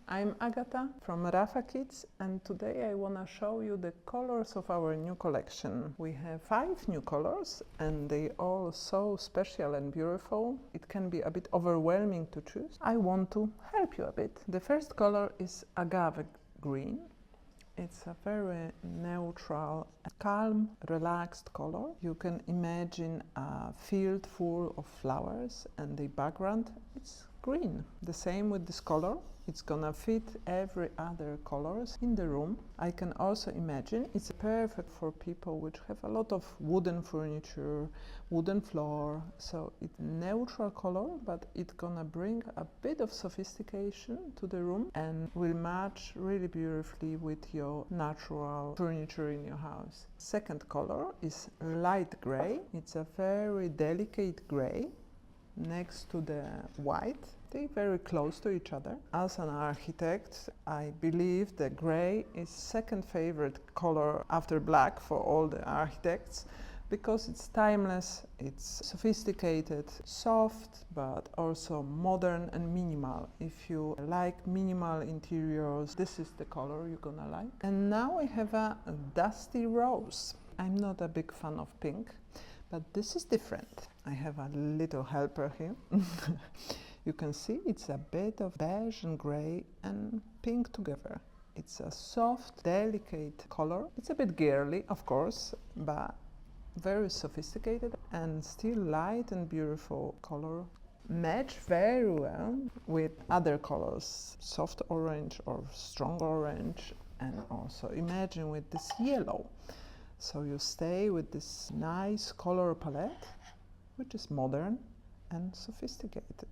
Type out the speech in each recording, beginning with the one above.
I'm Agata from Rafa-kids, and today I want to show you the colors of our new collection. We have 5 new colors and they all so special and beautiful. It can be a bit overwhelming to choose. I want to help you a bit. The first color is agave green. It's a very neutral, calm, relaxed color. You can imagine a field full of flowers and the background is green. The same with this color. It's gonna fit every other colors in the room. I can also imagine it's perfect for people which have a lot of wooden furniture, wooden floor. So it's neutral color, but it's gonna bring a bit of sophistication to the room and will match really beautifully with your natural furniture in your house. Second color is light gray. It's a very delicate gray next to the white. They're very close to each other. As an architect, I believe that gray is second favorite color after black for all the architects because it's timeless, it's sophisticated, soft, but also modern and minimal. If you like minimal interiors, this is the color you're gonna like. And now I have a dusty rose. I'm not a big fan of pink, but this is different. I have a little helper here. You can see it's a bit of beige and gray and pink together. It's a soft, delicate color. It's a bit girly, of course, but very sophisticated and still light and beautiful color. Match very well with other colors, soft orange or strong orange, and also imagine with this yellow. So you stay with this nice color palette, which is modern and sophisticated.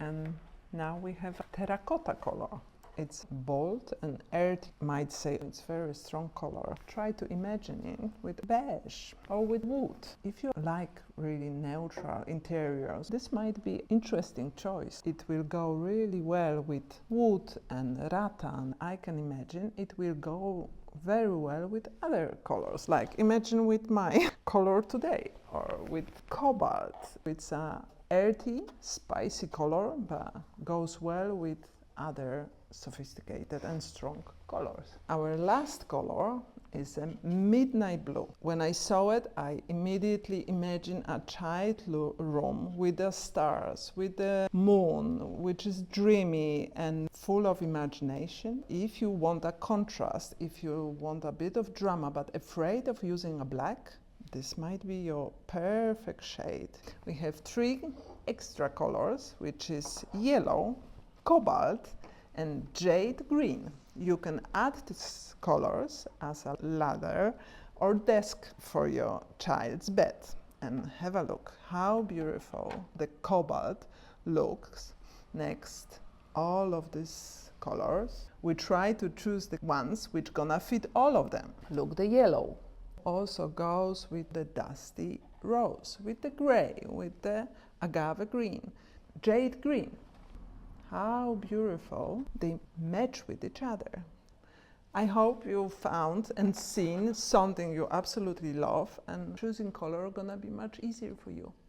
And now we have terracotta color. It's bold and earthy. Might say it's very strong color. Try to imagine it with beige or with wood. If you like really neutral interiors, this might be interesting choice. It will go really well with wood and rattan. I can imagine it will go very well with other colors, like imagine with my color today, or with cobalt. It's a earthy, spicy color, but goes well with other sophisticated and strong colors. Our last color is a midnight blue. When I saw it, I immediately imagined a child room with the stars, with the moon, which is dreamy and full of imagination. If you want a contrast, if you want a bit of drama but afraid of using a black, this might be your perfect shade. We have 3 extra colors, which is yellow, cobalt, and jade green. You can add these colors as a ladder or desk for your child's bed. And have a look how beautiful the cobalt looks next all of these colors. We try to choose the ones which gonna fit all of them. Look, the yellow also goes with the dusty rose, with the gray, with the agave green, jade green. How beautiful they match with each other. I hope you found and seen something you absolutely love, and choosing color gonna be much easier for you.